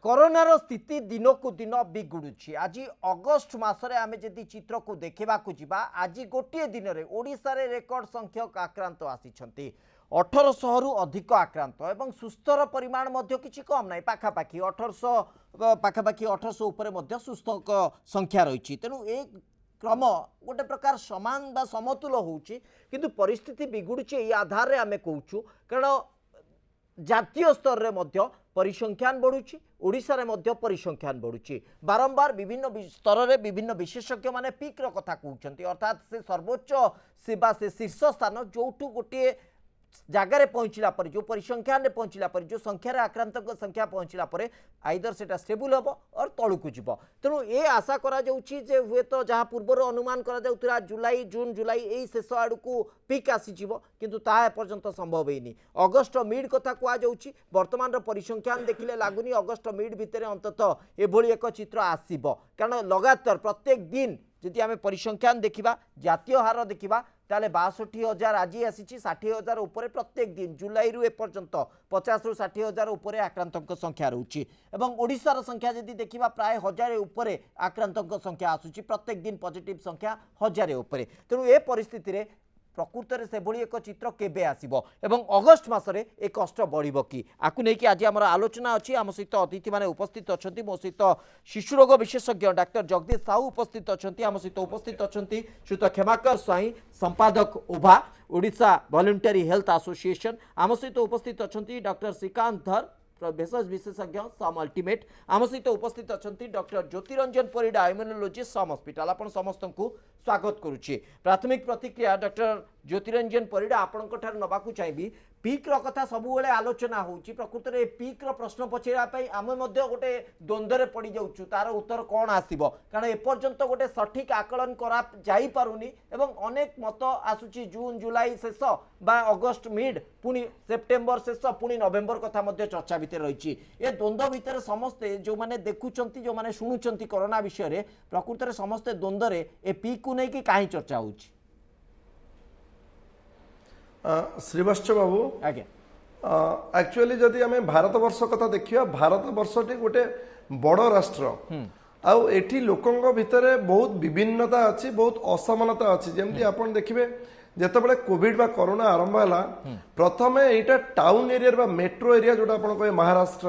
कोरोनार स्थिति दिन को दिन बिगुड़ी आज अगस्ट मसरे आम जदि चित्र को देखा जा आज गोटे दिन में ओडिशा रे रेकर्ड संख्यक आक्रांत आसी 1800 रु अधिक आक्रांत एवं सुस्थर परिमाण किसी कम ना पाखापाखि 1800 उपर सुस्थ संख्या रही तेणु एक क्रम गोटे प्रकार समान बा समतुल होउची किंतु परिस्थिति बिगुड़ी आधार आम कहूँ कारण जातीय स्तर में मध्य परिसंख्यान बढ़ुची ओडिशा रे मध्य परिसंख्यान बढ़ुची बारंबार विभिन्न स्तर में विभिन्न विशेषज्ञ माने पीक रो कथा कहउछंती अर्थात से सर्वोच्च सेवा से शीर्ष स्थान जोठू गोटे जगार पहुँचला पर जो परिसंख्यान में पहुँचला पर जो संख्यार आक्रांत संख्या पहुँचला पर आइदर से स्टेबल हम और तलू जीव तेणु ये आशा करा हुए तो जहाँ पूर्वर अनुमान करा जुलाई जून जुलाई यही शेष आड़ को पिक आसीजिव किंतु ता एपर्यंत संभव होनी अगस्ट मिड कथा कहुच्छी बर्तमान परिसंख्यान देखिले लगुनि अगस्ट मिड भितर अंतत एभली एक चित्र आसीब कारण लगातार प्रत्येक दिन जदि आम परिसंख्यान देखा जातीय हार देखा ताले 62,000 आज आसी 60,000 उपर प्रत्येक दिन जुलाई रु एपर्यंत 50 रु 60,000 उपर आक्रांतों संख्या रोची एवं ओडिशार संख्या जदि देखा प्राय 1000 उपर आक्रांतों संख्या आसूची प्रत्येक दिन पॉजिटिव संख्या 1000 उपर तेणु ए परिस्थिति रे प्रकृत में से एक चित्र केबे आसीबो एवं अगस्ट मासरे एक कष्ट बढ़िबो कि आकु नेकी आज आमर आलोचना अच्छी आम सहित अतिथि माने उपस्थित अच्छा मो सहित शिशु रोग विशेषज्ञ डाक्टर जगदीश साहू उपस्थित अच्छा आम सहित उपस्थित अच्छा श्रीयुत क्षमाकर स्वाई संपादक ओभा ओडिशा वॉलंटरी हेल्थ एसोसिएशन आम सहित उपस्थित अच्छा डॉक्टर श्रीकांत धर भेषज विशेषज्ञ सम अल्टीमेट आम सहित उपस्थित अच्छा डॉक्टर ज्योतिरंजन परिडा इम्यूनोलॉजिस्ट सम हॉस्पिटल आपण समस्त को स्वागत करुच्ची प्राथमिक प्रतिक्रिया डॉक्टर ज्योतिरंजन परिडा आपण नवाकू चाहिए पीक कथा सबुबले आलोचना होची प्रकृत में पीक प्रश्न पचारे आम गोटे द्वंद्व पड़ जाऊँ तार उत्तर कौन आसब कारण एपर्यंत गोटे सठिक आकलन करा जाई पारुनी एवं अनेक मत आसूची जून जुलाई शेष बा अगस्ट मिड पुणी सेप्टेम्बर शेष पुणी नवेम्बर कथा चर्चा भितर रही ए द्वंद्व भितर समस्ते जो मैंने देखुंत जो मैंने शुणुंट कोरोना विषय में प्रकृत में समस्ते द्वंद्व ए पीक को लेकिन कहीं चर्चा होची श्रीवास्तव बाबू एक्चुअली जदि आम भारत वर्ष कथा देखिया भारत वर्षटी गोटे बड़ राष्ट्र आउ एठी लोकंग भितरे बहुत विभिन्नता अच्छी बहुत असमानता अच्छी जमती आपण देखिबे जेतेबेले कोविड बा कोरोना आरंभ हला प्रथमे एटा टाउन एरिया बा मेट्रो एरिया जोटा आपण कहे महाराष्ट्र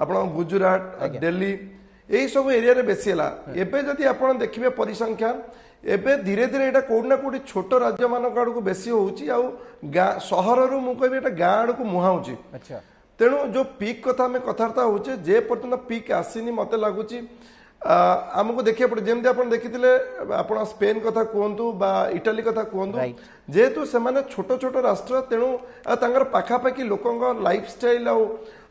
आपण गुजरात दिल्ली एई सब एरिया रे बेसी हला एबे जदि आपण देखिबे परिसंख्यान एबे धीरे धीरे एटा कोड ना कोडी छोट राज्य मानक आड़ को बेसी होउची आउ सहर रु मु कहबे एटा गाँ आड़ को मुहाउची अच्छा तेणु जो पीक कथा में कथार्ता होचे जे पर्यंत पीक आसीनी मते लागुची आमको देखिए पड़े जमी आप देखी आप स्पेन कथा कहतु बा इटाली कथा कहतु जेहेतु से छोट छोट राष्ट्र तेणु पाखापाखि लोकंर लाइफस्टाइल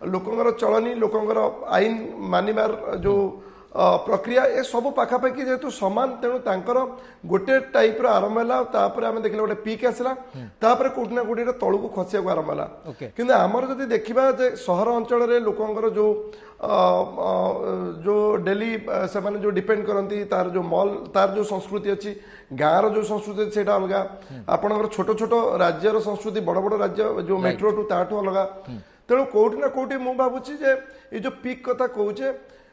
लोकंर चलनी लोकंर आईन मानिबार जो प्रक्रिया ए सब पाखापाखि जेहेतु सामान तेणु तांकर गोटे टाइप आरंभ है आम देखिले गोटे पीक आसला कोटी ना कोटी तलू को खसिया आरंभ है कि आमर जदि देखा सहर अंचल लोकंर जो जो डेली से माने जो डिपेंड करती तार जो मॉल तार जो संस्कृति अच्छी गाँव जो संस्कृति से अलग आपणकर छोट छोट राज्यर संस्कृति बड़ बड़ राज्य जो मेट्रो टू ताठू अलग तेणु कोटी ना कोटी मु भावुची जे ये जो पीक कथा कहूचे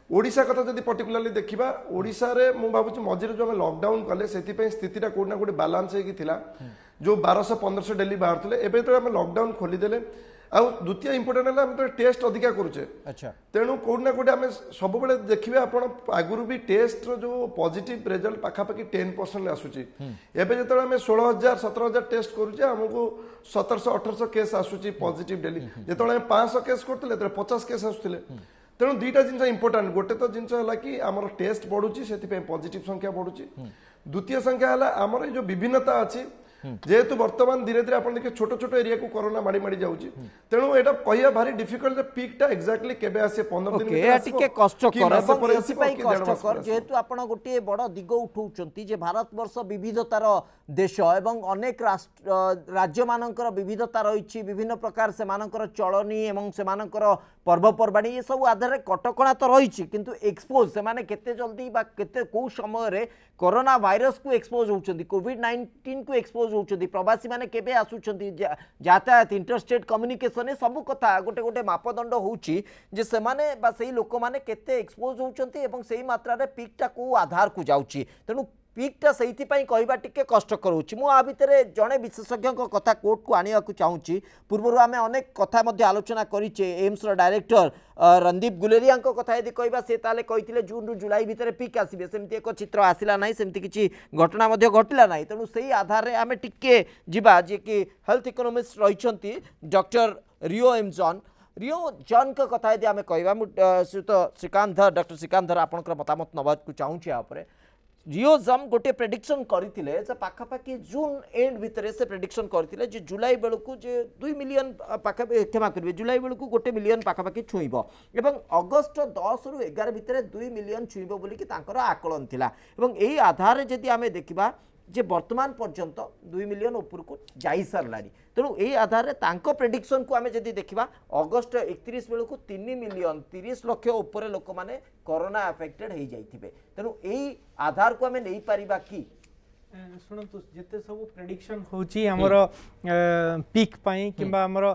ओडिशा कथा जदि पर्टिकुलाली देखा ओडिशा रे मु भावुची मझिरे जो लॉकडाउन कले से स्थिति कोटी ना कोटी बालांस होता जो 1200-1500 डेली बाहर एवं तो लॉकडाउन खोलीदेले आ द्वितीय इंपोर्टेंट है आम तो टेस्ट अधिका करुचे अच्छा तेणु कोटी ना कोटी आम सब देखिए आप आगुरी भी टेस्ट जो पॉजिटिव रिजल्ट पाखापाखि 10% आसूची एवं जो आम 16,000-17,000 टेस्ट करुचे आमको 1700-1800 केस आसूची पॉजिटिव डेली जो 500 केस करते 50 केस आसुले तेणु दुईटा जिन इंपोर्टाट गोटे तो जिन है कि आम टेस्ट बढ़ुची से पॉजिटिव संख्या बढ़ुची द्वितीय संख्या है आमर जो विभिन्नता अच्छी जेहेतु वर्तमान धीरे धीरे आप देखिए छोट छोट एरिया को कोरोना माड़ी माड़ी जाऊँगी तेणु एटा कहया भारी डिफिकल्ट पीकटा एक्जाक्टली केबे आसे 15 दिन टिके कष्टकर जेहेतु आपण गोटे बड़ दिग उठाउचंती जे भारत वर्ष विविधतार देश एवं अनेक राज्य मानकर विविधता रही विभिन्न प्रकार से मानकर चलनी एवं से मानकर पर्वपर्वाणी ये सब आधार कटकणा तो रही किंतु एक्सपोज से माने केते जल्दी बा केते को समय रे कोरोना वायरस को एक्सपोज होउचंती कोविड-19 को एक्सपोज एक्सपोज होउछंती प्रवासी माने केबे आसुछंती यातायात इंटरस्टेट कम्युनिकेशन सब कथा गोटे गोटे मापदंड होउची जे से माने बा सेही लोक माने केते एक्सपोज होउछंती एवं सेही मात्रा रे पीक टा को आधार को जाउची तेनु पीकटा से कहवा टिके कष्टकर हो भितर जड़े विशेषज्ञ कथा कोर्ट को आने को चाहूँगी पूर्व आम अनेक कथा आलोचना करें एम्स डायरेक्टर रणदीप गुलेरिया कथा यदि कहवा से कही जून रु जुलाई भितर पीक आसबे सेमती एक चित्र आसला ना सेमती किसी घटना घटला ना तेणु से आधार में आम टिके जा जी कि हेल्थ इकोनोमिस्ट रही डॉक्टर रियो एम जॉन रियो जॉन का कथा यदि आम कहवा श्रीकांत धर डॉक्टर श्रीकांत धर आपंकर मतामत नवाक को चाहूँगी यहाँ रियो जम गोटे प्रेडिक्शन करते पाखापाखि जून एंड भितर से प्रेडिक्शन करते जुलाई बेलू जे 2 मिलियन पाखा क्षमा करेंगे जुलाई बेलू 1 मिलियन पाखापाखि छुईब एवं अगस्ट 10 रु 11 भितर 2 मिलियन छुईब बोलिकी आकलन थिला एवं यही आधार जदि आम देखा जे वर्तमान पर्यंत 2 मिलियन ऊपर को जाई सारलानी तेणु यही आधार में तांको प्रेडिक्शन को आम जदि देखा अगस्ट 31 बेलू 3 मिलियन 30 लक्ष उपर लोक मैंने कोरोना अफेक्टेड हो जाइथिबे तेणु यही आधार को आम नहीं पारिबा कि शुणु जिते सब प्रेडिक्शन होची हमर पीक पाई किंबा हमर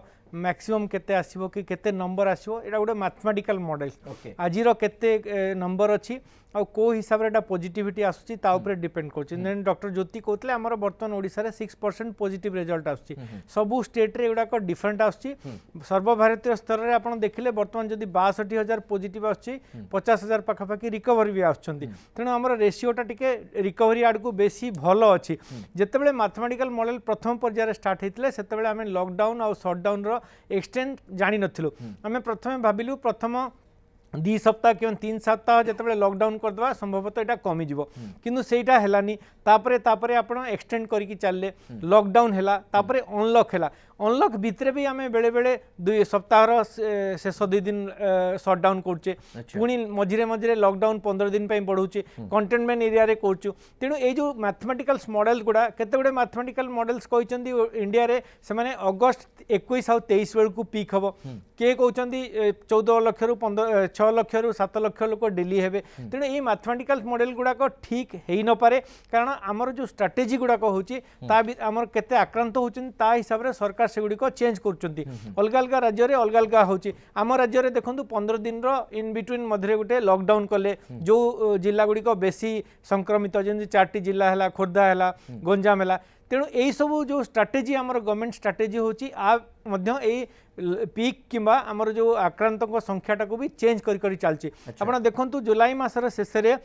मैक्सिमम केते आसीबो कि केते नंबर आसीबो एटा गोटे मैथमेटिकल मॉडल आजिर केते नंबर अछि आ को हिसाब रे एटा पॉजिटिविटी आसुची ता ऊपर डिपेंड करछि देन डॉक्टर ज्योति कहतले हमर वर्तमान ओडिसा रे 6% पॉजिटिव रिजल्ट आसुची सबु स्टेट रे एडा को डिफरेंट आसुची सर्वभारतीय स्तर रे आपण देखिले वर्तमान जदी 62000 पॉजिटिव आसुची 50000 पाखापाखि रिकवरी भी आछंती तेणु हमर रेशियोटा टिके रिकवरी आड को बेसी भलो अछि जेतेबेले मैथमेटिकल मॉडल प्रथम पर्याय रे स्टार्ट हेतिले सेतेबेले आमे लॉकडाउन आ शटडाउन रो एक्सटेंड जानी नथिलु आमे प्रथमे भाबिलु प्रथम 2 सप्ताह कि 3 सप्ताह जिते लॉकडाउन करदे संभवतः यहाँ कमिज किंतु सेटा हेलानी तापरे आपण एक्सटेंड करके चलले लॉकडाउन हैला तापरे अनलॉक हैला अनलॉक भितर भी आम बेले बेले 2 सप्ताह शेष 2 दिन शटडाउन करचे पुणी मझिरे मझिरे लॉकडाउन 15 दिन बढ़ाऊे कंटेनमेंट एरिया रे करचु तेणु ये जो मैथमेटिकल मॉडल गुड़ा केते गुडे मैथमेटिकल मॉडल्स कहते इंडिया रे से माने अगस्त 21 और 23 बेलू पीक हम किए कहते 14 लाख रु 6 लाख रु 7 लाख लोक डेली हेबे तेणु ये मैथमेटिकल मॉडल गुड़ाक ठीक हो न पारे कारण आमर जो स्ट्राटेजी गुड़ाक होची आमर केते आक्रांत होचन ता हिसाब रे सरकार से गुड़िक चेंज करचंती अलग अलग राज्य रे अलग अलग होची आम राज्य रे देखंतु 15 दिन रो इन बिटवीन मधरे गुटे लॉकडाउन कले जो जिला गुड़िक बेसी संक्रमित जेंति 4टी जिला हैला खोर्धा हैला गंजाम हैला तेणु यही सब जो स्ट्राटेजी आमर गवर्नमेंट स्ट्राटेजी होची आ मध्य ए पीक किंबा आमर जो आक्रांतों संख्याटा को भी चेंज करी चलची आपण देखंतु जुलाई मासर शेष रे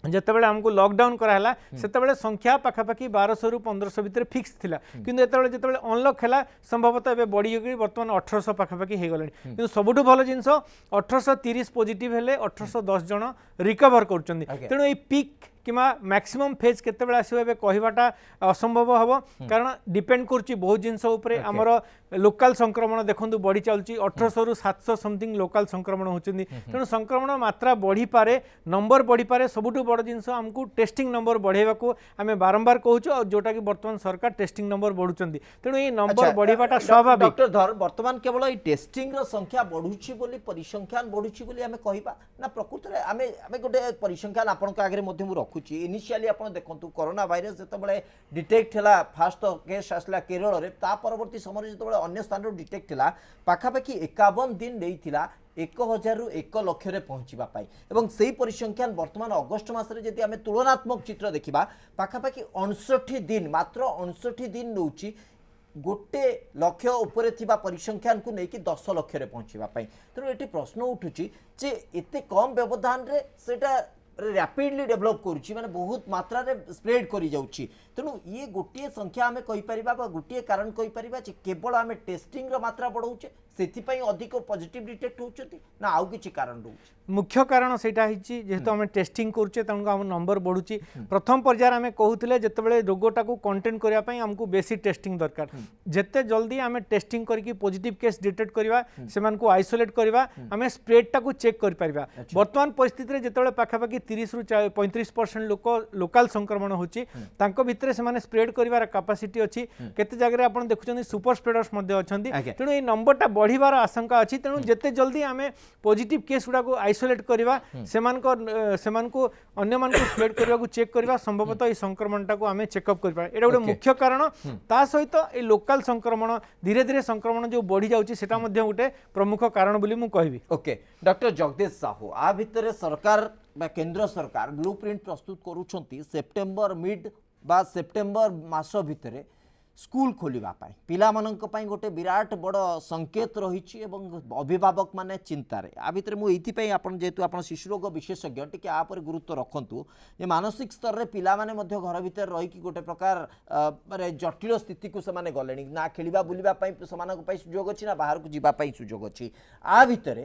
जितेबाला आमको लॉकडाउन कराला सेतेबाला संख्या पाखापाखि 1200 रु 1500 भितर फिक्स थिला किंतु जितेबाला अनलॉक हैला संभवतः एबे बढ़ी गई वर्तमान 1800 पाखापाखि हो गलानी किंतु सबुठु भल जिनस 1830 पॉजिटिव हेले 1810 जन रिकवर करचंदी तेणु ए पीक किमा मैक्सिमम फेज केतेबेला आसीबे कहवाटा असंभव हम कारण डिपेंड करछि बहुत जिनस उपरे हमर लोकल संक्रमण देखंतु बढ़ी चलछि 1800 रु 700 समथिंग लोकल संक्रमण होचंदी तेणु संक्रमण मात्रा बढ़ी पारे नंबर बढ़ी पारे सबुठु बड़ जिनस हमकु टेस्टिंग नंबर बढ़ेबा को आमे बारंबार कहूछु और जोटा कि वर्तमान सरकार टेस्टिंग नंबर बढ़ुचंदी तेणु ए नंबर बढ़ीबाटा स्वाभाविक डॉक्टर धर वर्तमान केवल ए टेस्टिंग रो संख्या बढ़ुछि बोली परिसंख्यान बढ़ुछि बोली आमे कहिबा ना प्रकृत रे आमे गोटे परिसंख्यान आपन का आगे मध्यम रखुछि इनिशियली आप देखो कोरोना भाइरस जो डिटेक्ट है फास्ट केस आसला केरल रे ता परवर्ती समय जो अन्य स्थान डिटेक्ट है पाखापाखि 51 दिन नहीं 1000 रु 1 लाख रे पहुँचापी एवं से परिसंख्यान वर्तमान अगस्ट मसरे जदि आम तुलनात्मक चित्र देखा पाखापाखि 59 दिन मात्र 59 दिन नौ गोटे लक्ष्य उपरे थिबा परिसंख्यान को लेकिन 10 लाख रे पहुँचापी तेणु ये प्रश्न उठुची जे एते कम व्यवधान रे सेटा रैपिडली डेवलप करुच्ची माने बहुत मात्रा रे स्प्रेड करी जाउची तेणु ये गोटे संख्या आम कहीपर गोटे कारण कहीपर केवल आम टेस्टिंग रो मात्रा बढ़ाऊे से अधिक पॉजिटिव डिटेक्ट होती ना आउ किसी कारण रोचे मुख्य कारण सेटा हिची जेहेतु आम टेस्टिंग करुचे तेणु आम नंबर बढ़ुची प्रथम पर्यायर आम कहूले जितेबाला रोगटा को कंटेन करने आमको बेसी टेस्टिंग दरकार जिते जल्दी आम टेस्टिंग करके पॉजिटिव केस डिटेक्ट करवा से आइसोलेट करवा आम स्प्रेडटा को चेक कर पारिबा वर्तमान परिस्थिति में जितेबाला पाखापाखि 30 रु 35% लोक लोकल संक्रमण होची तांको भितरे से स्प्रेड करिवार कैपेसिटी अछि केते जगह आपण देखुछन सुपर स्प्रेडर्स मध्ये अछंती तेणु ए नंबरटा बढ़िबार आशंका अच्छी तेणु जिते जल्दी आम पॉजिटिव केस गुड़ा को आइसोलेट करवा को अन्य मान स्प्रेड करने को चेक करवा संभवतः ये संक्रमणटा को आम चेकअप कर एटा गोटे मुख्य कारण ता सहित ये लोकल संक्रमण धीरे धीरे संक्रमण जो बढ़ी जाउची सेटा मध्ये गोटे प्रमुख कारण बोली मु कहबी। ओके डॉक्टर जगदीश साहू आ भितर सरकार बा केंद्र सरकार ब्लूप्रिंट प्रस्तुत करूछंती सेप्टेम्बर मिड बा सेप्टेम्बर मास भितर स्कूल खोलिबा पाई पिला मानक पाई गोटे विराट बड़ संकेत रही अभिभावक माने चिंतार आ भितर मु एथि पई आपण जेतु आपण शिशु रोग विशेषज्ञ टिके आ पर गुरुत्व रखंतु जे मानसिक स्तर रे पिला माने मध्य घर भितर रही कि गोटे प्रकार माने जटिल स्थिति को से माने गलेनी ना खेलिबा बुलिबा पाई समानक पाई सुयोग अछि ना बाहर को जिबा पाई सुयोग अछि आ भितर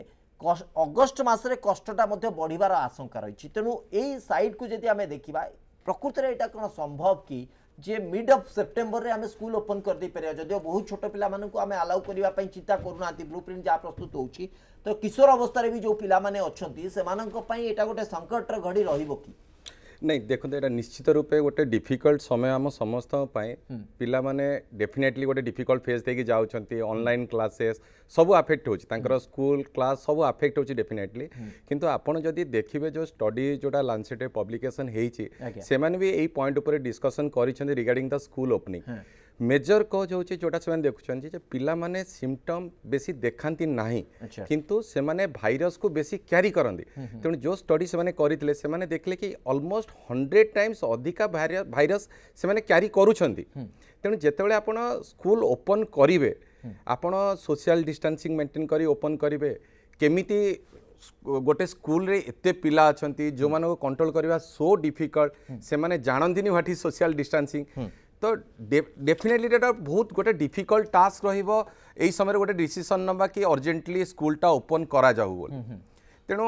अगस्ट मासरे कष्टटा मध्य बढ़िबार आशंका रही तेणु एई साइड को जदि आमे देखिबा प्रकृति रे एटा कोन संभव कि जे मिड ऑफ सेप्टेम्बर रे आमे स्कूल ओपन कर दे परिया जदियो बहुत छोट पिला मानकु आमे अलाउ करिवा पई चिंता करूनांती ब्लूप्रिंट जा प्रस्तुत होउची तो किशोर अवस्था रे भी जो पिला माने अछंती से मानक पई एटा गोटे संकट र घड़ी रहिबो कि नहीं देखो ये निश्चित रूपे गोटे डिफिकल्ट समय आम समस्त पिला माने डेफिनेटली गोटे डिफिकल्ट फेज देकी जाउछंती ऑनलाइन क्लासेस सब अफेक्ट होची स्कूल क्लास सब अफेक्ट होची डेफिनेटली किंतु आपण जदि देखिबे जो स्टडी जोटा लांसेट पब्लिकेशन हेची से माने भी एई पॉइंट ऊपर डिस्कशन करिसेंती regarding the school opening major cause हो जोटा से देखुं पिला माने सिम्पटम बेसी देखांती नाही किंतु से माने भाइरस को बेसी क्यारी करंदी तेणु जो स्टडी से माने करथिले से माने देखले कि ऑलमोस्ट 100 टाइम्स अधिका भाइरस से माने क्यारी करूछंती तेणु जेतेबेले आपण स्कूल ओपन करिवे आपण सोशल डिस्टेंसिंग मेंटेन करी ओपन करिवे केमिति गोटे स्कूल रे एते पिला अछंती जो माने को कंट्रोल करबा सो डिफिकल्ट से माने जानंदिनी व्हाट इज सोशल डिस्टेंसिंग तो डेफिनेटली एटा बहुत गोटे डिफिकल्ट टास्क रहिबो एई समय गोटे डिसीजन नबा कि अर्जेंटली स्कूलटा ओपन करा जाऊ बोली तेणु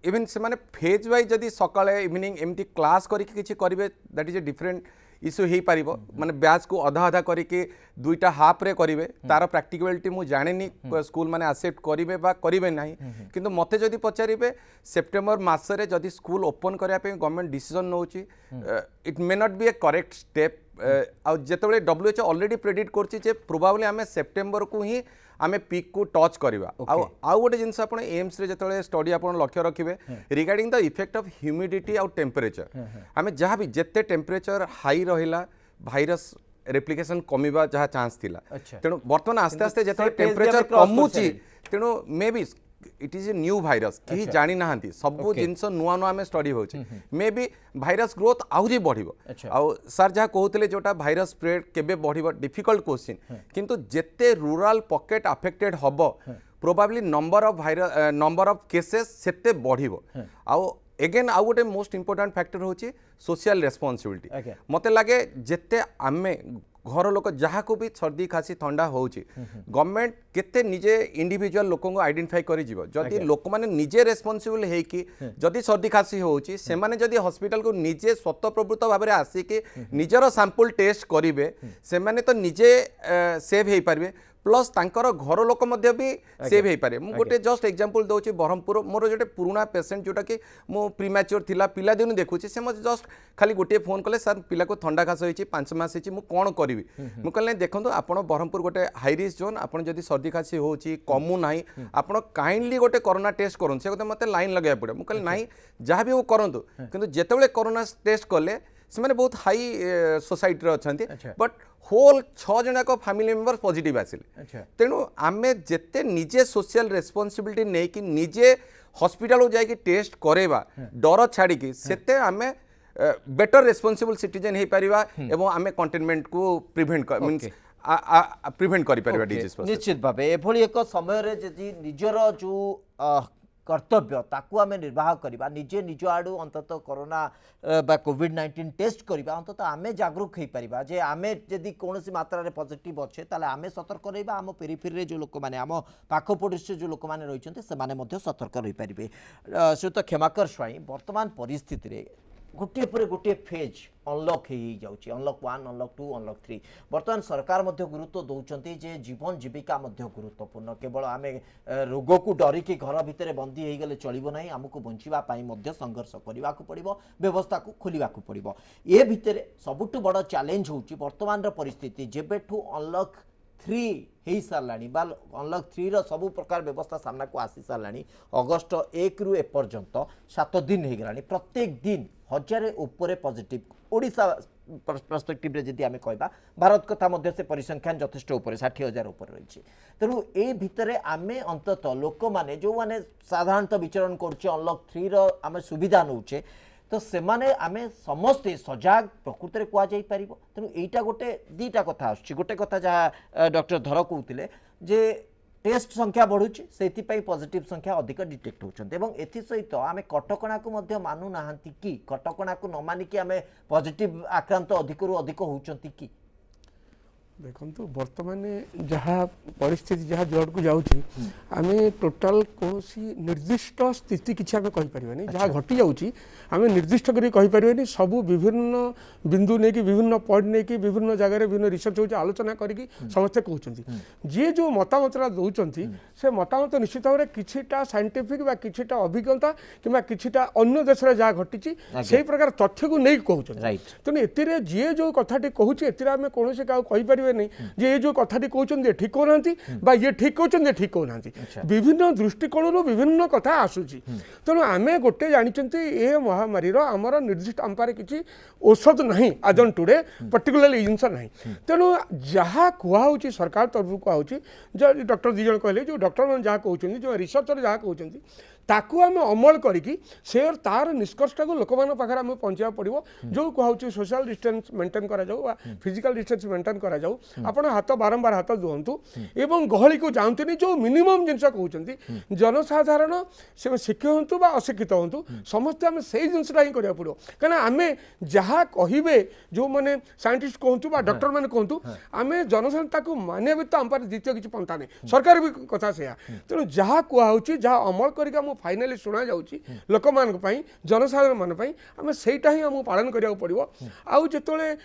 इवन से माने फेज वाइज जदि सकाळे इवनिंग एमती क्लास करिके किछि करिवे that is a different issue हो पार माने ब्याच को अधा अधा करके दुईटा हाफ रे करिवे तार प्रैक्टिकलिटी मु जानेनी स्कूल माने एक्सेप्ट करिवे बा करिवे नाही किंतु मते जदि पचारिबे सेप्टेम्बर मासरे जदि स्कूल ओपन करिया पे गवर्नमेंट डिसीजन नउची it may not be a correct step आ जेतेबेले WHO ऑलरेडी प्रेडिक्ट करछि जे प्रोबेबली आमे सेप्टेम्बर को ही आमे पीक को टच करवा आउ गोटे जिनस आपण एम्स रे जेतेबेले स्टडी आपण लक्ष्य रखिबे regarding the effect of humidity आउ टेम्परेचर आमे जहाँ भी जेते टेम्परेचर हाई रहिला भाइरस रेप्लिकेशन कमिबा जहाँ चांस थिला तेणु बर्तमान आस्ते आस्ते जेतेबेले टेम्परेचर कमुची तेणु may be it is a new virus कहीं जानी ना सब जिनस नुआ नुआ में स्टडी हो मे बी भाइरस ग्रोथ आउरी बढ़िबो आउ सर जहाँ कहते जोटा भाइरस स्प्रेड केबे बढ़िबो डिफिकल्ट क्वेश्चन किंतु जेते रूरल पॉकेट अफेक्टेड हबो प्रोबेबली नंबर ऑफ केसेस सेते बढ़िबो आउ एगेन आउ गोटे मोस्ट इंपोर्टेंट फैक्टर होची सोशल रेस्पॉन्सिबिलिटी मते लागे जेते आमे घर लोक जहाँ को भी सर्दी खासी ठंडा होची गवर्नमेंट केते निजे इंडिविजुअल लोक आइडेंटिफाई करी जीवो जदि लोक माने निजे रेस्पॉन्सिबल है कि जदि सर्दी खासी होची से माने जदि हॉस्पिटल को निजे स्वतःप्रवृत्त भाव में आसिक निजर सैंपल टेस्ट करिवे से माने तो निजे सेव हे पारिबे प्लस तांकर घर लोक मध्य भी सेव हो पारे मु गोटे जस्ट एग्जांपल दउची ब्रह्मपुर मोर जोटे पुराना पेशेंट जोटा कि मु प्रीमैच्योर थिला पिला दिन देखुची से मते जस्ट खाली गोटे फोन कले सर पिला को ठंडा खास होईची 5 मास होईची मु कोन करिवि मु कहले देखंतु आपण ब्रह्मपुर गोटे हाई रिस्क जोन आपण जदी सर्दी खासी होची कमु नाही आपण काइंडली गोटे कोरोना टेस्ट करन से गोटे मते लाइन लगाय पड़े मु कहले नाही जहाँ भी वो करंतु किंतु जेतेबेले कोरोना टेस्ट कले से माने बहुत हाई सोसाइटी रे अछंती बट होल 6 जन को फैमिली मेंबर पॉजिटिव आसिले तेणु आमे जेते निजे सोशल रेस्पॉन्सिबिलिटी नै कि निजे हॉस्पिटल जाई टेस्ट करेबा डर छाड़ी कि सेते आमे बेटर रेस्पॉन्सिबल सिटीजन हे परिबा एवं आमे कंटेनमेंट को प्रिवेंट मींस प्रिवेंट करि परिबा डिजीज निश्चित भाबे एभली एक समय रे जदि निजर जो कर्तव्य ताकू आमे निर्वाह करबा निजे निज आडू अंततः कोरोना बा कोविड-19 टेस्ट करबा अंततः आमे जागरूक हे परिबा जे आमे जदि कोनोसी मात्रा रे पॉजिटिव अच्छे ताले आमे सतर्क रहबा आम पेरिफेरी रे जो लोक माने आम पाखो पड़ोसी जो लोक माने रहिचंते से माने मध्य सतर्क रहि परिबे श्रीयुत क्षमाकर स्वाई वर्तमान परिस्थिति रे गोटे पर गोटे फेज अनलॉक हो जाऊँगी अनलॉक 1 अनलॉक 2 अनलॉक 3 बर्तमान सरकार मध्य गुरुत्व दौरान जे जीवन जीविका मध्य गुरुत्वपूर्ण केवल आम रोग को डरिकी घर भितर बंदी हो गले चलो ना आमको बचापी संघर्ष करने को पड़ो व्यवस्था को खोलने को पड़ो ये भितर सबुठ बड़ चैलेंज होची वर्तमान परिस्थिति जेबेठू अनलॉक थ्री हो सारा बा अनलक 3 रो सब प्रकार व्यवस्था सामना को आसी सारा अगस्ट 1 रु एपर्यंत 7 दिन हो गलानी प्रत्येक दिन 1000 ऊपर पॉजिटिव ओडिशा पर्सपेक्टिव रे जदि आमे कहबा भारत कथा मध्य से परिसंख्यान यथेष्ट ऊपर 60,000 ऊपर रही तेणु ए भितरे आमे अंतत लोक माने जो माने साधारणतः विचरण करछे अनलक 3 रो आमे सुविधा नउछे तो सेमाने आमे समस्ते सजाग प्रकृत में कह जापर तेणु यहीटा गोटे दीटा कथा आसुची गोटे कथा जहाँ डॉक्टर धर कहते जे टेस्ट संख्या बढ़ुची से पॉजिटिव संख्या अधिक डिटेक्ट होती एसहित आम कटकणा को मानु ना कि कटकणा को न मानिकी आम पॉजिटिव आक्रांत अधिक रु अधिक होती कि देखो बर्तमान जहाँ परिस्थिति जहाँ जोड़ को जाऊँगी आम टोटाल कौन निर्दिष्ट स्थिति किसी आम कहीपर जहाँ घटी जाऊँगी आम निर्दिष्ट करें सब विभिन्न बिंदु नहीं कि विभिन्न पॉइंट नहीं कि विभिन्न जगह विभिन्न रिसर्च हो आलोचना करके समस्ते कहते जी जो मतामतटा दौरान से मतामत निश्चित भाव में किछिटा साइंटिफिक बा किछिटा अभिज्ञता कि किछिटा अन्य देश में जहाँ घटी से प्रकार तथ्य को नहीं कहते तेणु एतिर जी जो कथाटी कहूँ एम कौन कहीपर नहीं जे ये जो कथाटी कहते ठीक कहना ये ठीक कहते ठीक कहना विभिन्न दृष्टिकोण विभिन्न कथा आसूची तेणु आम गोटे जानते ये महामारी आमर निर्दिष्ट आम पारे किसी औषध नहीं आज ऑन टुडे पर्टिकुलरली जिनस ना तेणु जहाँ कहुच्छी सरकार तरफ कहुच्छी जो डॉक्टर दीज कहले जो डॉक्टर मैंने जहाँ कहते जो रिसर्चर जहाँ कहते ताकू आम अमल करी से तार निष्कर्षटा को लोक पाखे आम पहुँचा पड़ो जो कहूँ सोशल डिस्टेंस मेंटेन करा फिजिकल डिस्टेंस मेंटेन करा आपण हाथ बारंबार हाथ धुंतु एवं गहली को जानते जो मिनिमम जिनस कहते जनसाधारण से शिक्षित हूँ अशिक्षित हूँ समस्ते आम से जिनसा ही करा पड़ो कहीं आम जहाँ कहे जो मैंने साइंटिस्ट कहतु डॉक्टर मैंने कहतु आम जनसाधारण मानिया भी तो आम पास द्वितीय किसी पंथा नहीं सरकार भी कथा से तेणु जहाँ कहुच्छी जहाँ अमल कर फाइनाली शुणा जाऊँगी लोक मान जनसाधारण मान आम सेटा ही आमको पालन करा पड़ो आउ जिते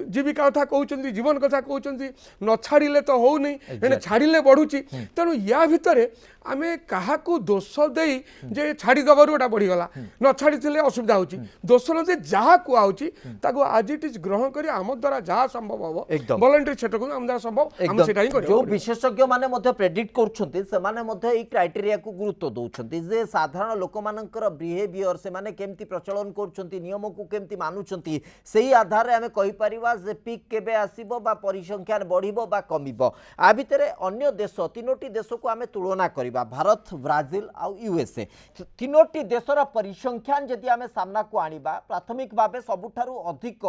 जीविका कथा कहते जीवन कथा कहते न छाड़े तो हो नहीं छाड़े बढ़ुची तेणु या भितर आम क्या दोष दे जे छाड़ीदबार गोटा बढ़ीगला न छाड़ी असुविधा हो दोष न दे जहाँ कहूँ आज इट इज ग्रहण कर आम द्वारा जहाँ संभव हम वॉलंटरी सेक्टर को आम द्वारा संभव आम सेटा ही जो विशेषज्ञ माने मध्य प्रेडिक्ट करछन्ती सेमाने मध्य ई क्राइटेरिया को गुरुत्व दउछन्ती जे साधारण लोक मानकर बिहेवियर से माने केमती प्रचलन करछन्ती नियम को केमती मानुछन्ती सेही आधार रे आमे कहि परिबा जे पीक केबे आसीबो बा परिसंख्यान बढ़िबो बा कमिबो आ भितरे अन्य देश तीनोटी देश को आमे तुलना करिबा भारत ब्राजिल आउ यूएसए तीनोटी देशर परिसंख्यान जदि आमे सामना को आनिबा प्राथमिक भावे सबुठारु अधिक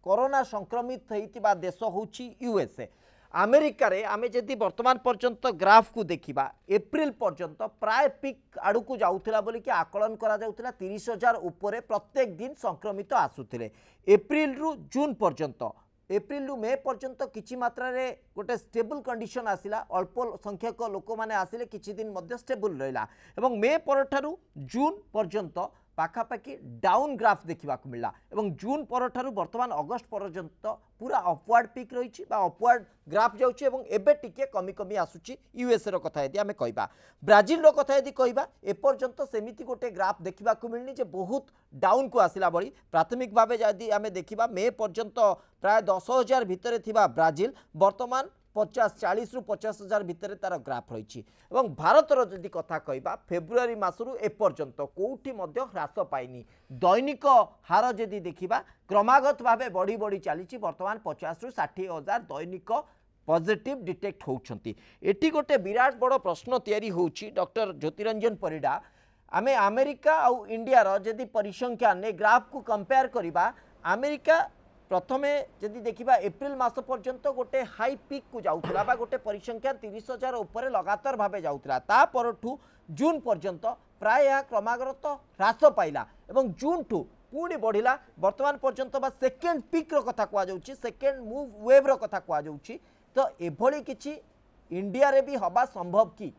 कोरोना संक्रमित होइतिबा देश होउची यूएसए अमेरिका रे आमे जदि वर्तमान पर्यंत ग्राफ को देखिबा एप्रिल पर्यंत प्राय पिक आड़ू को जाउथिला बोली कि आकलन करा जाउथिला 30,000 ऊपर प्रत्येक दिन संक्रमित आसुथिले एप्रिल रु जून पर्यंत एप्रिल रु मे पर्यंत किछि मात्रा रे गोटे स्टेबल कंडीशन आसिला अल्प संख्यक लोक माने आसिले किछि दिन मध्य स्टेबल रहिला एवं मे परठारु जून पर्यंत पाखापाखि डाउन ग्राफ देखा मिला एवं जून परठारु वर्तमान अगस्त पर्यंत पूरा अपवार्ड पिक रही अपवार्ड ग्राफ जाउछि एवं एबे टिके कमी कमी आसुछि यूएसए रो कथा यदि आमे कहबा ब्राजिल रो कथा यदि कहबा ए पर्यंत सेमिति गोटे ग्राफ देखा मिलनी जे बहुत डाउन को आसिला बड़ी प्राथमिक भावे यदि आमे देखिबा मे पर्यंत प्राय 10,000 भितरे थिबा ब्राजिल वर्तमान 40 रु 50,000 भितर तार ग्राफ रही भारतर जदि कथा कहबा फेब्रुआरी मासरु एपर्यंत कोउठी मध्य ह्रास पाइनी दैनिक हार जदि देखिबा क्रमागत भावे बढ़ी बढ़ी चली वर्तमान 50 रु 60,000 दैनिक पॉजिटिव डिटेक्ट होउछंती एटी गोटे विराट बड़ प्रश्न तैयारी होउची डॉक्टर ज्योतिरंजन परिडा आमे अमेरिका आउ इंडिया रो जदि परिसंख्यान ने ग्राफ को कंपेयर करिबा अमेरिका प्रथमे जदि देखिबा एप्रिल मास पर्यंत गोटे हाई पिक को जाउथला बा गोटे परिसंख्यान 30,000 ऊपर लगातार भावे जाउथला ता परठू जून पर्यंत प्राय क्रमागत ह्रास पाइला एवं जून ठू पुणी बढ़िला वर्तमान पर्यंत बा सेकेंड पिक रो कथा कहा जाउची सेकेंड मूव वेव रो कथा कहा जाउची तो एभली किछि इंडिया रे भी हबा संभव की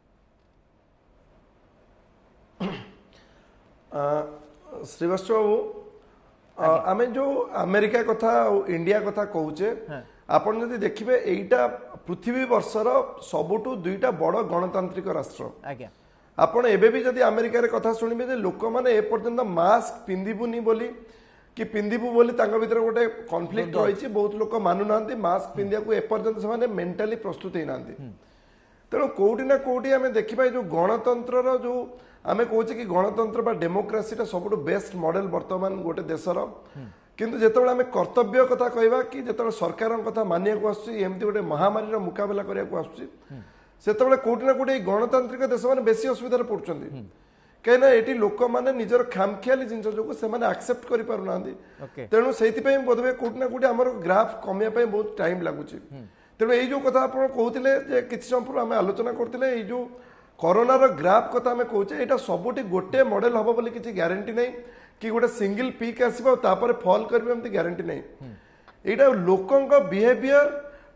श्रीवास्तव बाबू आमे जो अमेरिका कथा और इंडिया कथा कहूचे आपण जदि देखिबे एइटा पृथ्वी वर्षर सबुठु दुईटा बड़ गणतांत्रिक राष्ट्र आज्ञा आपण एबे भी जदि अमेरिका रे कथा सुनिबे जे लोक माने ए पर्यंत मास्क पिंदिबुनी बोली कि पिंधिबु बोली तांका भितर गोटे कॉन्फ्लिक्ट रही बहुत लोक मानु ना मास्क पिंधिया को एपर्यंत से मेंटली प्रस्तुत होना तेणु कोटी ना कोटी आम देखा जो गणतंत्र जो आम कहे कि गणतंत्र डेमोक्रेसी सब बेस्ट मॉडल वर्तमान गोटे देशर किंतु जिते आम कर्तव्य कथा कहवा कि जिते सरकार कथा मानिया आमती गोटे महामारी मुकाबला करने आसते कोटी ना कोटी गणतांत्रिक देश मैंने बेसी असुविधा पड़ुं कहीं ये लोक मैंने निजर खामखियाली जिन जो से एक्सेप्ट कर पारना तेणु से बोधवे कोटी ना कोटी आम ग्राफ कमिया बहुत टाइम लगुच तेणु ये जो कथा आप कहते किसी समय पूर्व आम आलोचना करते जो कोरोनार ग्राफ कथा आम कहे यहाँ सबुठी गोटे मॉडल हम बोली किसी ग्यारंटी नहीं कि गोटे सिंगल पीक आसपर फॉल कर ग्यारंटी नहीं यहाँ लोकों बिहेवियर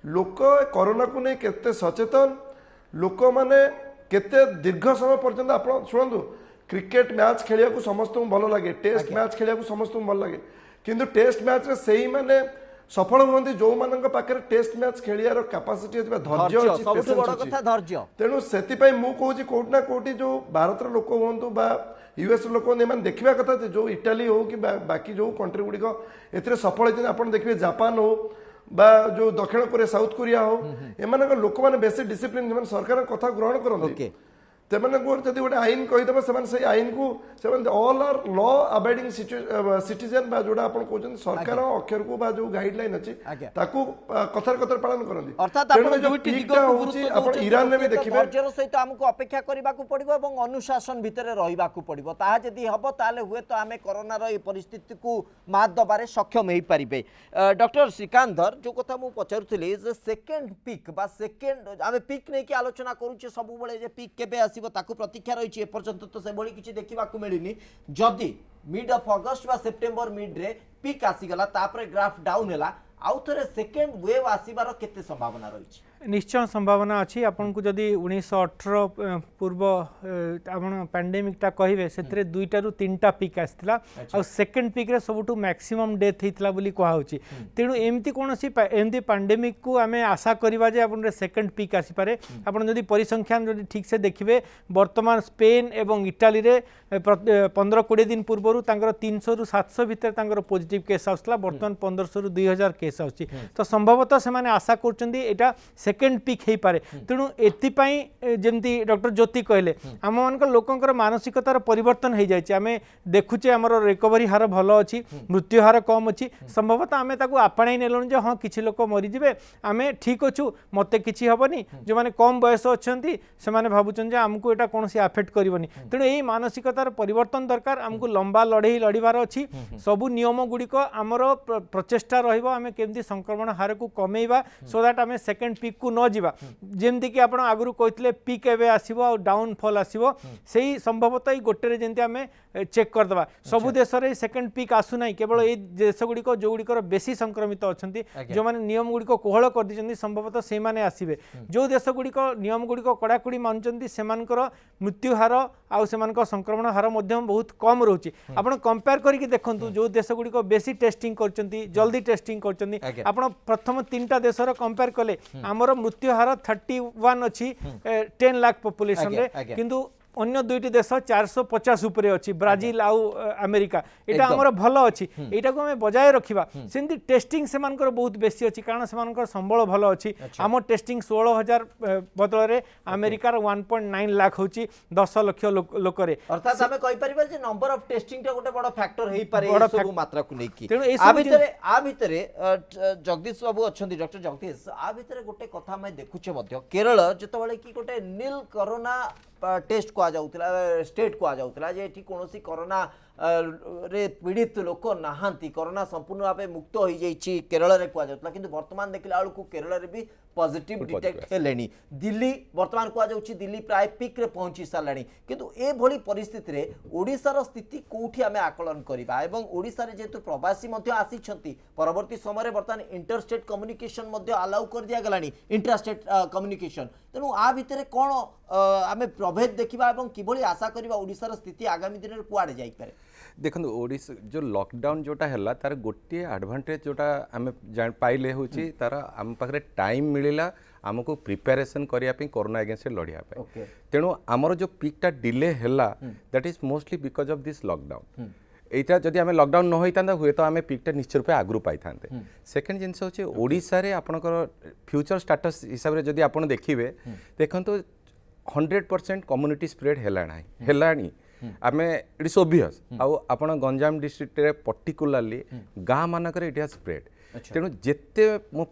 लोक कोरोना को नहीं केते सचेतन लोक मैंने केते दीर्घ समय पर्यंत आप शुणु क्रिकेट मैच खेलिया को समस्त भल लगे टेस्ट मैच खेलिया को समस्त भल लगे किंतु टेस्ट मैच रे सही माने सफल हुआ जो मान पाखे टेस्ट मैच खेलियार कैपेसिटी धैर्य तेणु से मुझे कोटी ना कोटी जो भारत लोक हूँ बा यूएस लोक देखा कथा जो इटाली हो कि बाकी जो कंट्री गुड़िक ए सफल होती आप देखिए जापान हो बा जो दक्षिण कोरिया साउथ कोरिया हो एम लोक मैंने बेसी डिसिप्लिन सरकार कथा ग्रहण करते जब गोटे आईन कहीदेव से आईन को all are law abiding citizen जोड़ा आप कहते सरकार अक्षर को बा जो गाइडलाइन अच्छी कथार कथार पालन करते ईरान में भी देखिए सहित आमको अपेक्षा करने पड़ो अनुशासन भितर रहा पड़ो ता जदि हम ताले हुए तो आम कोरोनार ये परिस्थिति को मात दबार सक्षम हो पारे। डॉक्टर श्रीकांत जो कथा मुझे पचारूली सेकेंड पिक बा सेकेंड आम पिक नहीं आलोचना करुचे सब पिक केबे ताकू प्रतीक्षा रही एपर्यंत तो से किसी देखा मिलनी जदि मिड ऑफ अगस्ट बा सेप्टेम्बर मिड रे पिक आसीगला तापर ग्राफ डाउन है आउ थे सेकेंड वेव आसबार केते संभावना रही निश्चय संभावना अच्छी आपन को जदि 1918 पूर्व आपन पैंडेमिकटा कहे से दुईटा रु तीनटा पिक आसला आ सेकेंड पिक रे सबुठु मैक्सिमम डेथ होता बोली कहुच्छी तेणु एमती कौन एमती पैंडेमिक को आम आशा करवा जे आपन सेकेंड पिक आसीपे आपन जदि परिसंख्यान जदि ठीक से देखिए वर्तमान स्पेन एवं इटाली रे 15-20 दिन पूर्व 300 रु 700 भितर पॉजिटिव केस आसला वर्तमान 1500 रु 2000 केस आउची तो संभवतः से आशा कर सेकेंड पिक हो पारे तेणु एमती डॉक्टर ज्योति कहले आम मान लोकंर मानसिकतार परिवर्तन हो जाए आम देखुचे आमर रिकवरी हार भल अच्छी मृत्यु हार कम अच्छी संभवतः आम आपणाई नेलु जे हाँ किसी लोक मरीजे आम ठीक अच्छु मत कि हेनी जो मैंने कम बयस अच्छा से भावुं आमको यहाँ कौन आफेक्ट करनी तेणु यही मानसिकतार परिवर्तन दरकार आमको लंबा लड़े लड़बार अच्छी सबू नियम गुड़िक आमर प्रचेषा रमें केमती संक्रमण हार को कमेवा सो दैट आम सेकेंड पिक को न जीवा जेमती कि आपण आगु कहते पिक एवं आसो आ डाउनफॉल आसो से संभवतः ये गोटे जमी आम चेक करदे सबू देश में सेकेंड पिक आसुना केवल ये देश गुड़िक जो गुड़िकर बेसी संक्रमित अच्छा जो मैंने नियम गुड़िक कोहल कर दी संभवतः से आसवे जो देश गुड़िक नियम गुड़िक कड़ाकड़ी मानुंट से मृत्यु हार आउ संक्रमण हार बहुत कम रोचे आप कंपेयर करके देखु जो देश गुड़िक बेसी टेस्टिंग कर जल्दी टेस्टिंग कर प्रथम 3टा देशर कंपेयर कले आमर मृत्यु हार 31 अच्छी 10 लाख पॉपुलेशन रे किंतु अन्य 2टी देश 450 उपरे अच्छी ब्राजिल आउ अमेरिका यहाँ आमर भल अच्छी यहाँ को आम बजाय रखा सेमती टेस्टिंग से बहुत बेसी अच्छी कारण से संबल भल अच्छी आम टेस्टिंग 16,000 बदल में अमेरिकार 1.9 लाख हूँ 10 लाख लोक अर्थात आम कहि नंबर ऑफ टेस्टिंग गोटे बड़ फैक्टर हो पारे सब मात्रा को लेकिन आ भितर जगदीश बाबू अच्छा डॉक्टर जगदीश आ भितर गोटे कथा आम देखुचे केरल जिते कि गोटे नील कोरोना टेस्ट को स्टेट को जे कौन कोरोना रे पीड़ित लोक नहांती कोरोना संपूर्ण भाव मुक्त हो जाइए केरल में कहला कि वर्तमान देखला बेलू केरल में भी पॉजिटिव डिटेक्ट हेले दिल्ली वर्तमान कहु दिल्ली प्राय पिक रे पहुंची सारे किंतु ए भली परिस्थिति रे ओडिशार स्थिति कोठी आमे आकलन करिबा एवं ओडिशा रे जेतु प्रवासी मध्य आसी परवर्ती समय वर्तमान इंटरस्टेट कम्युनिकेशन मध्य अलाउ कर दिया गलानी इंट्रास्टेट कम्युनिकेशन तेणु आ भितर कौन आम प्रभेद देखा किभली आशा करवा ओडिशार स्थिति आगामी दिन में कुआड़े जाई पारे देखो ओडिशा जो लॉकडाउन जोटा है तार गोटे एडवांटेज जोटा आम पाइले हूँ तार आम पाखे टाइम मिलला आमको प्रिपेरेसन करने कोरोना अगेंस्ट लड़िया तेणु आमर जो पिकटा डिले है that is mostly because of this lockdown এইটা যদি আমি লকডাউন ন হইতান্তা হুয়ে তো আমি পিকটা নিশ্চিত রূপে আগুরু পাইথান্তে সেকেন্ড জিনিস হচ্ছে ওড়িশারে আপনার ফ্यूचर স্ট্যাটস হিসাবে যদি আপন দেখিবে দেখন্তু 100% কম্যুনিটি স্প্রেড হেলানি आम इट इज ओबियस आउ आपण गंजाम डिस्ट्रिक्ट रे पर्टिकुलरली गाँ मानक इट हैज स्प्रेड तेणु जिते मो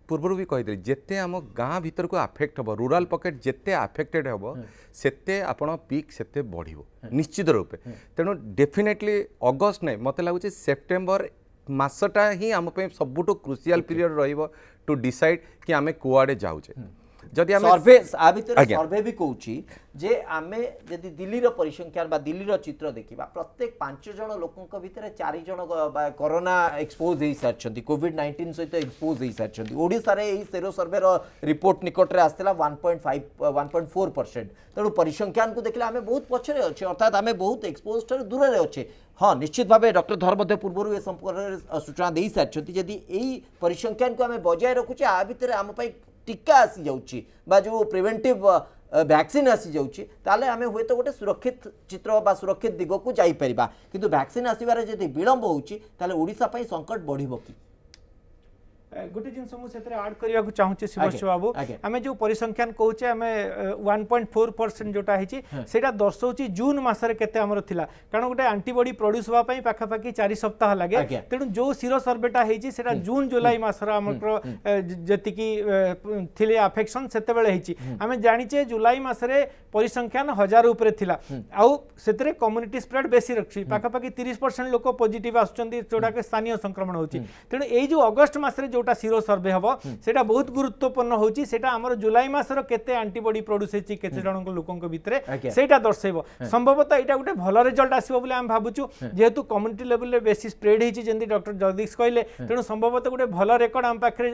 पूर्व भी कही जिते आम गाँ भीतर को आफेक्ट हम रूराल पॉकेट जिते आफेक्टेड हम सेते आपण पीक सेते बढ़िबो निश्चित रूपे तेणु डेफिनेटली अगस्ट नहीं मत लगुच सेप्टेम्बर मासटा ही आम सबुठ क्रुशियल पीरियड रहिबो टू डिसाइड कि आम कुआडे जाउचे जदि आम सर्वे आ भितर सर्वे भी कहूची जे आमे यदि दिल्ली रो परिसंख्यान बा दिल्ली रो चित्र देखिबा प्रत्येक 5 जण लोकंक भितर 4 जण कोरोना एक्सपोज हेई सारछंती कोविड-19 सहित एक्सपोज हेई सारछंती ओडिसा रे एई सेरो सर्वे रो रिपोर्ट निकट रे आस्तेला 1.4% तेणु परिसंख्यान को देखले आमे बहुत पछरे अछि अर्थात आमे बहुत एक्सपोज ठार दूर रे अछि हाँ निश्चित भाव डॉक्टर धर मध्य पूर्व ए संपर्क सूचना दे सारछंती यदि एई परिसंख्यान को आमे बजाय रखुचे आ भितर आम पई टीका आसी जाउची बा जो प्रिवेंटिव वैक्सीन आसी जाउची ताले आमे हुए तो गोटे सुरक्षित चित्र बा सुरक्षित दिग को जाई परिबा किंतु वैक्सीन आसीबारे जदि विलंब होउची ताले ओडिसा पई संकट बढ़िबो कि गोटे जिन मुझे आड करने को चाहूँगी शिवश्च बाबू आम जो परिसंख्यान कहे आम 1.4% जोटा है दर्शाऊँ जून मसरे केते आमर थिला कारण गोटे आंटीबॉडी प्रोड्यूस होगापी पाखापाखि 4 सप्ताह लगे तेणु जो सीरो सर्वेटा होता जून जुलाई मसर आमर जी थी आफेक्शन से आम जाचे जुलाई मसरे परिसंख्यान 1000 उपरे थिला आउ से कम्युनिटी स्प्रेड बेसी रखी पाखापाखि 30% लोक पॉजिटिव आसुचंती जोटा के स्थानीय संक्रमण होची तेणु यही जो अगस्ट मसरे जोटा सीरो सर्वे हम सेटा बहुत गुरुत्वपूर्ण होची सेटा हमर जुलाई मासर केते एंटीबॉडी प्रोड्यूस हेची केते जनक लोकंक भितरे सेटा दर्शेबो संभवतः एटा गुटे भलो रिजल्ट आसीबो बोले हम भाबुचु जेहेतु कम्युनिटी लेवल रे बेसी स्प्रेड हेची जेंति डॉक्टर जगदीश कहले तेणु संभवतः गुटे भलो रेकॉर्ड हम पाखरे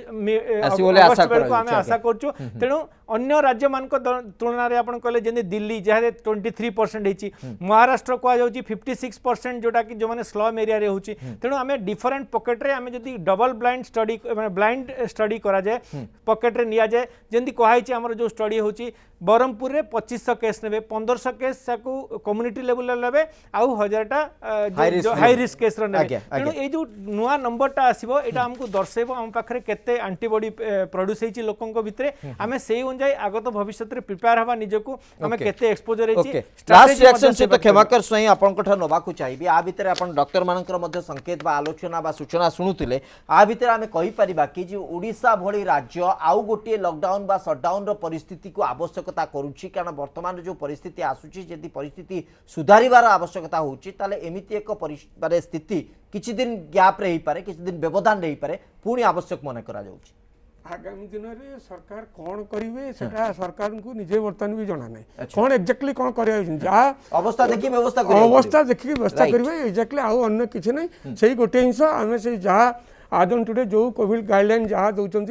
अगस्ट बेलको हम आशा करचु तेणु अन्य राज्य मानक तुलना रे आपण कहले जेंति दिल्ली जहां 23% हेची महाराष्ट्र को जाउची 56% जोटा कि जो माने स्लम एरिया रे होची तेणु आमे डिफरेंट पॉकेट रे आमे जदी double blind study blind study करा जाए पॉकेट रे निया जाए जेंति कहाई हमर जो स्टडी होची बरहमपुर रे 2500 केस नेबे 1500 केस साकू कम्युनिटी लेवल लेबे आउ 1000टा हाई रिस्क केस रे नेबे तेणु ए जो नुआ नंबरटा आसीबो एटा हमकु दर्शेबो हम पाखरे केते एंटीबॉडी प्रोड्यूस हेची लोकंक भितरे हमें सेही अनुसार आगत भविष्य रे प्रिपेयर हवा निजको हमें केते एक्सपोजर हेची लास्ट रिएक्शन से तो क्षमाकर स्वयं आपन कठा नोबा को चाहिबी आ भितरे आपन डॉक्टर मानकर मध्य संकेत बा आलोचना बा सूचना सुनुतिले आ भितरे हमें कहि परिबा कि जे ओडिसा भली राज्य आउ गोटे लॉकडाउन बा शटडाउन रो परिस्थिति को आवश्यकता करूची कारण वर्तमान जो परिस्थिति आसुची यदि परिस्थिति सुधारिबार आवश्यकता होची ताले एमिति एक स्थिति किछि दिन गैप रे ही पारे किछि दिन व्यवधान रे ही पारे पुणी आवश्यक मन करा जाउची आगामी दिन में सरकार कौन करेंगे सरकार को निजे बर्तमान भी जना नहीं कौन एक्जाक्टली कौन करा अवस्था देखी व्यवस्था देखिए व्यवस्था करेंगे एक्जाक्टली आउ अन्य किसी नहीं से गोटे जिनस आम से जहाँ आदम टुडे जो कोविड गाइडलाइन जहाँ दौरान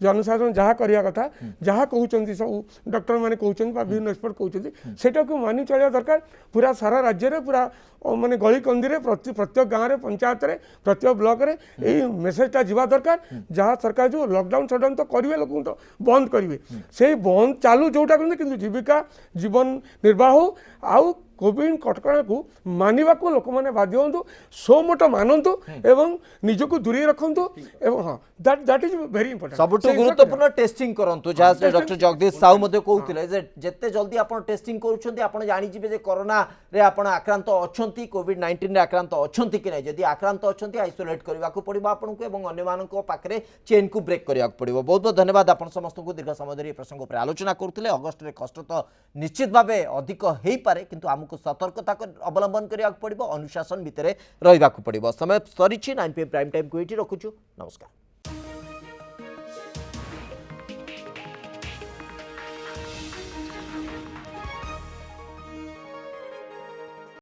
जनसाधारण जहाँ करवा कथा जहाँ कहते सब डॉक्टर मैंने कहते विभिन्न एक्सपर्ट कहते सेटा को मानि चलिया दरकार पूरा सारा राज्य में पूरा माने गली कंदी रे प्रत्येक गाँव में पंचायत रे प्रत्येक ब्लॉक रे यही मेसेजटा जावा दरकार जहाँ सरकार जो लॉकडाउन शटडाउन तो करेंगे लोक तो बंद करेंगे से बंद चालू जोटा करते कि जीविका जीवन निर्वाह हो आउ कोविड कटकणा को मानिबा को लोक मैंने बाध्य हूँ सो मोट मानतु एवं निजको दूरी रखु हाँ दैट इज वेरी इंपोर्टेंट सबुठ गुरुत्वपूर्ण टेस्टिंग करंतु जहाँ डॉक्टर जगदीश साहू मध्य कहते जे जेते जल्दी आपण टेस्टिंग करूछंती आपण जानि जिबे जे कोरोना रे आपण आक्रांत अछंती कोविड-19 रे आक्रांत अछंती कि नै जदि आक्रांत अछंती आइसोलेट करबा को पड़िबो आपनकु एवं अन्य मानको पाखरे चेन को ब्रेक करबा को पड़िबो बहुत बहुत धन्यवाद आपण समस्त को दीर्घ समय धरि प्रसंग पर आलोचना करथिले अगस्त रे कष्ट तो निश्चित भाबे अधिक हेई पारे किंतु हमकु सतर्कता अवलंबन करबा को पड़िबो अनुशासन भितरे रहबा को पड़िबो समय सरीछि 9 PM प्राइम टाइम को एठी रखुछु नमस्कार।